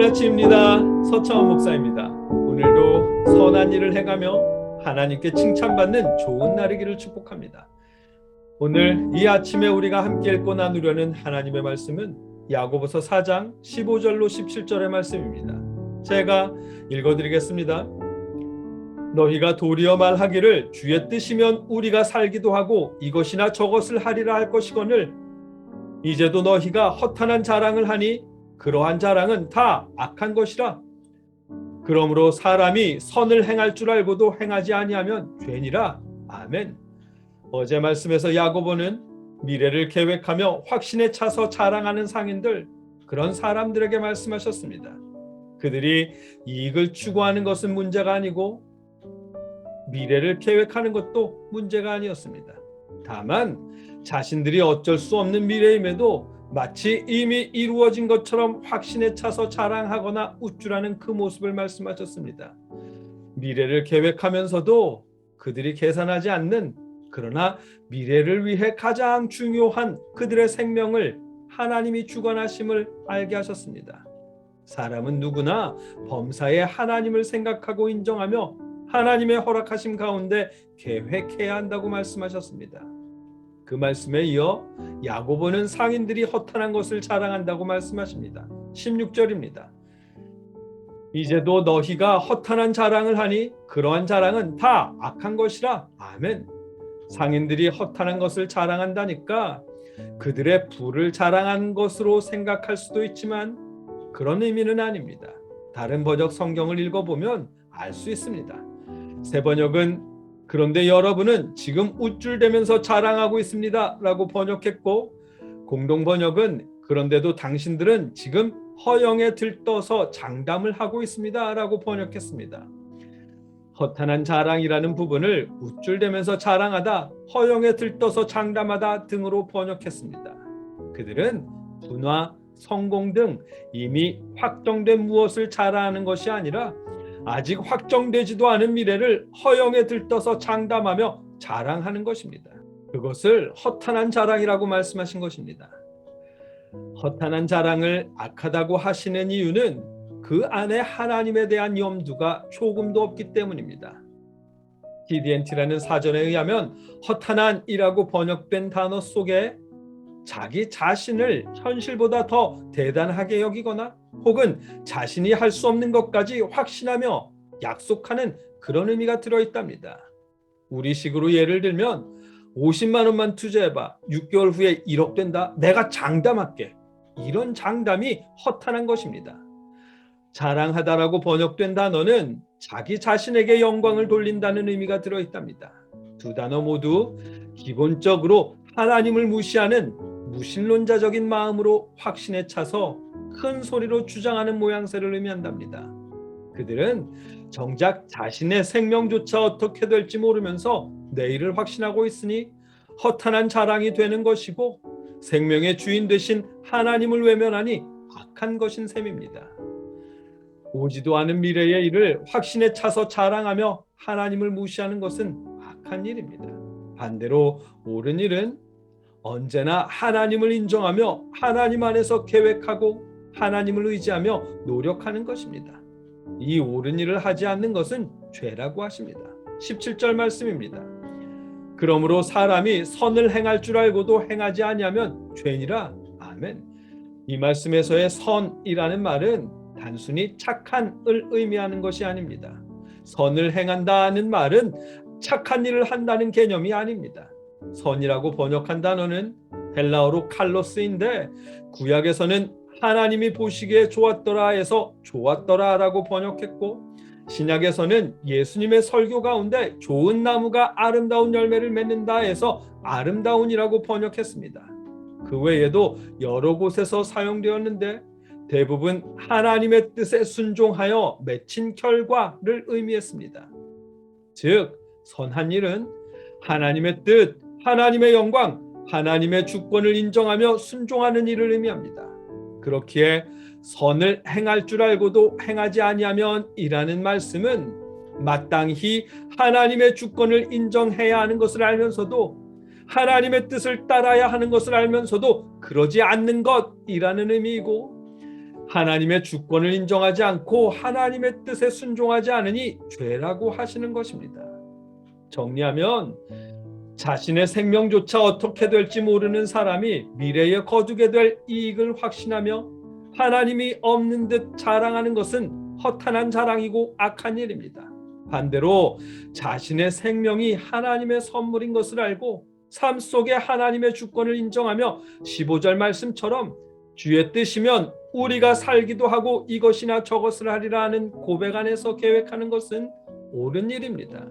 좋은 아침입니다. 서창원 목사입니다. 오늘도 선한 일을 행하며 하나님께 칭찬받는 좋은 날이기를 축복합니다. 오늘 이 아침에 우리가 함께 읽고 나누려는 하나님의 말씀은 야고보서 4장 15절로 17절의 말씀입니다. 제가 읽어드리겠습니다. 너희가 도리어 말하기를 주의 뜻이면 우리가 살기도 하고 이것이나 저것을 하리라 할 것이거늘 이제도 너희가 허탄한 자랑을 하니 그러한 자랑은 다 악한 것이라. 그러므로 사람이 선을 행할 줄 알고도 행하지 아니하면 죄니라. 아멘. 어제 말씀에서 야고보는 미래를 계획하며 확신에 차서 자랑하는 상인들, 그런 사람들에게 말씀하셨습니다. 그들이 이익을 추구하는 것은 문제가 아니고 미래를 계획하는 것도 문제가 아니었습니다. 다만 자신들이 어쩔 수 없는 미래임에도 마치 이미 이루어진 것처럼 확신에 차서 자랑하거나 우쭐하는 그 모습을 말씀하셨습니다. 미래를 계획하면서도 그들이 계산하지 않는, 그러나 미래를 위해 가장 중요한 그들의 생명을 하나님이 주관하심을 알게 하셨습니다. 사람은 누구나 범사에 하나님을 생각하고 인정하며 하나님의 허락하심 가운데 계획해야 한다고 말씀하셨습니다. 그 말씀에 이어 야고보는 상인들이 허탄한 것을 자랑한다고 말씀하십니다. 16절입니다. 이제도 너희가 허탄한 자랑을 하니 그러한 자랑은 다 악한 것이라. 아멘. 상인들이 허탄한 것을 자랑한다니까 그들의 부를 자랑한 것으로 생각할 수도 있지만 그런 의미는 아닙니다. 다른 번역 성경을 읽어보면 알 수 있습니다. 새 번역은 그런데 여러분은 지금 우쭐대면서 자랑하고 있습니다 라고 번역했고, 공동 번역은 그런데도 당신들은 지금 허영에 들떠서 장담을 하고 있습니다 라고 번역했습니다. 허탄한 자랑이라는 부분을 우쭐대면서 자랑하다, 허영에 들떠서 장담하다 등으로 번역했습니다. 그들은 분화, 성공 등 이미 확정된 무엇을 자랑하는 것이 아니라 아직 확정되지도 않은 미래를 허영에 들떠서 장담하며 자랑하는 것입니다. 그것을 허탄한 자랑이라고 말씀하신 것입니다. 허탄한 자랑을 악하다고 하시는 이유는 그 안에 하나님에 대한 염두가 조금도 없기 때문입니다. TDNT라는 사전에 의하면 허탄한이라고 번역된 단어 속에 자기 자신을 현실보다 더 대단하게 여기거나 혹은 자신이 할 수 없는 것까지 확신하며 약속하는 그런 의미가 들어있답니다. 우리식으로 예를 들면 50만 원만 투자해봐. 6개월 후에 1억 된다. 내가 장담할게. 이런 장담이 허탄한 것입니다. 자랑하다라고 번역된 단어는 자기 자신에게 영광을 돌린다는 의미가 들어있답니다. 두 단어 모두 기본적으로 하나님을 무시하는 무신론자적인 마음으로 확신에 차서 큰 소리로 주장하는 모양새를 의미한답니다. 그들은 정작 자신의 생명조차 어떻게 될지 모르면서 내일을 확신하고 있으니 허탄한 자랑이 되는 것이고, 생명의 주인 되신 하나님을 외면하니 악한 것인 셈입니다. 오지도 않은 미래의 일을 확신에 차서 자랑하며 하나님을 무시하는 것은 악한 일입니다. 반대로 옳은 일은 언제나 하나님을 인정하며 하나님 안에서 계획하고 하나님을 의지하며 노력하는 것입니다. 이 옳은 일을 하지 않는 것은 죄라고 하십니다. 17절 말씀입니다. 그러므로 사람이 선을 행할 줄 알고도 행하지 아니하면 죄니라. 아멘. 이 말씀에서의 선이라는 말은 단순히 착한을 의미하는 것이 아닙니다. 선을 행한다는 말은 착한 일을 한다는 개념이 아닙니다. 선이라고 번역한 단어는 헬라어로 칼로스인데 구약에서는 하나님이 보시기에 좋았더라 해서 좋았더라라고 번역했고, 신약에서는 예수님의 설교 가운데 좋은 나무가 아름다운 열매를 맺는다 해서 아름다운이라고 번역했습니다. 그 외에도 여러 곳에서 사용되었는데 대부분 하나님의 뜻에 순종하여 맺힌 결과를 의미했습니다. 즉 선한 일은 하나님의 뜻, 하나님의 영광, 하나님의 주권을 인정하며 순종하는 일을 의미합니다. 그렇기에 선을 행할 줄 알고도 행하지 아니하면 이라는 말씀은 마땅히 하나님의 주권을 인정해야 하는 것을 알면서도 하나님의 뜻을 따라야 하는 것을 알면서도 그러지 않는 것이라는 의미이고, 하나님의 주권을 인정하지 않고 하나님의 뜻에 순종하지 않으니 죄라고 하시는 것입니다. 정리하면 자신의 생명조차 어떻게 될지 모르는 사람이 미래에 거두게 될 이익을 확신하며 하나님이 없는 듯 자랑하는 것은 허탄한 자랑이고 악한 일입니다. 반대로 자신의 생명이 하나님의 선물인 것을 알고 삶 속에 하나님의 주권을 인정하며 15절 말씀처럼 주의 뜻이면 우리가 살기도 하고 이것이나 저것을 하리라 하는 고백 안에서 계획하는 것은 옳은 일입니다.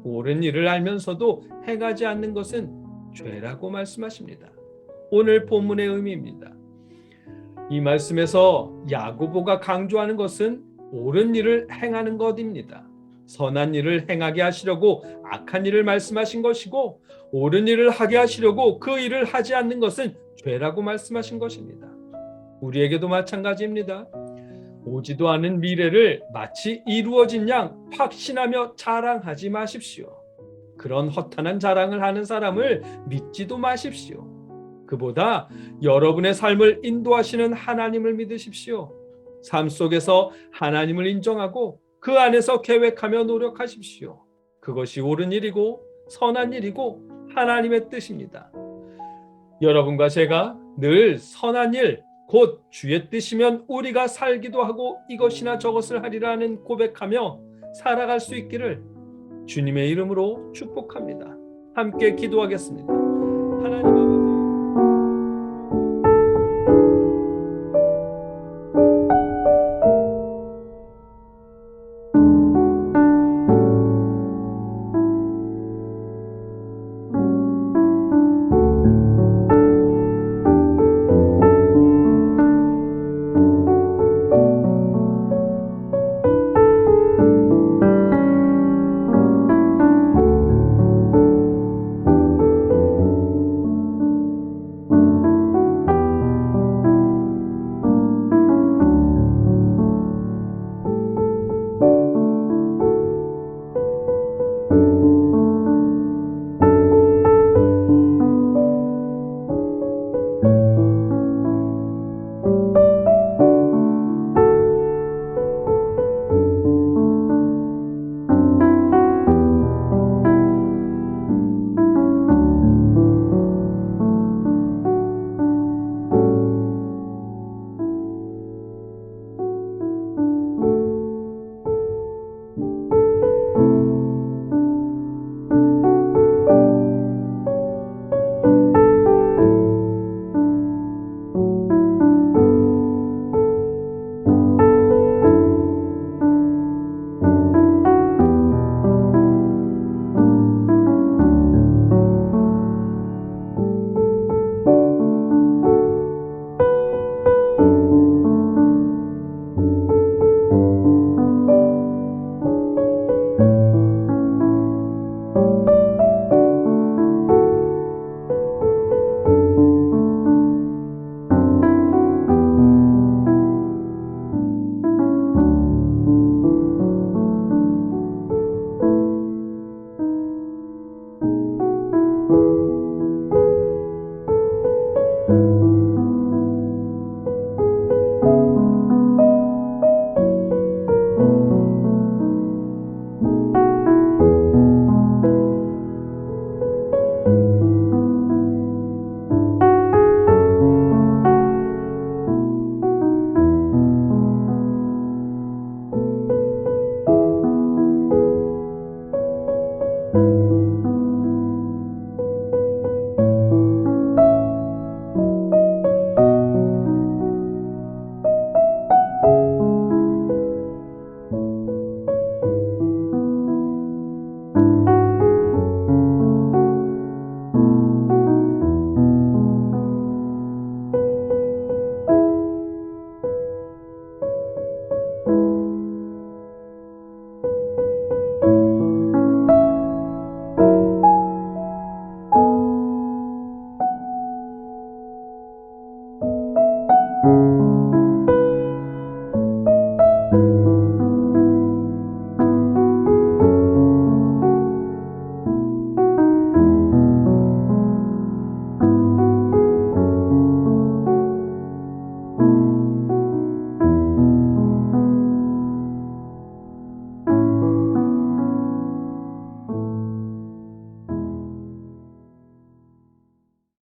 옳은 일을 알면서도 행하지 않는 것은 죄라고 말씀하십니다. 오늘 본문의 의미입니다. 이 말씀에서 야고보가 강조하는 것은 옳은 일을 행하는 것입니다. 선한 일을 행하게 하시려고 악한 일을 말씀하신 것이고 옳은 일을 하게 하시려고 그 일을 하지 않는 것은 죄라고 말씀하신 것입니다. 우리에게도 마찬가지입니다. 오지도 않은 미래를 마치 이루어진 양 확신하며 자랑하지 마십시오. 그런 허탄한 자랑을 하는 사람을 믿지도 마십시오. 그보다 여러분의 삶을 인도하시는 하나님을 믿으십시오. 삶 속에서 하나님을 인정하고 그 안에서 계획하며 노력하십시오. 그것이 옳은 일이고 선한 일이고 하나님의 뜻입니다. 여러분과 제가 늘 선한 일, 곧 주의 뜻이면 우리가 살기도 하고 이것이나 저것을 하리라는 고백하며 살아갈 수 있기를 주님의 이름으로 축복합니다. 함께 기도하겠습니다.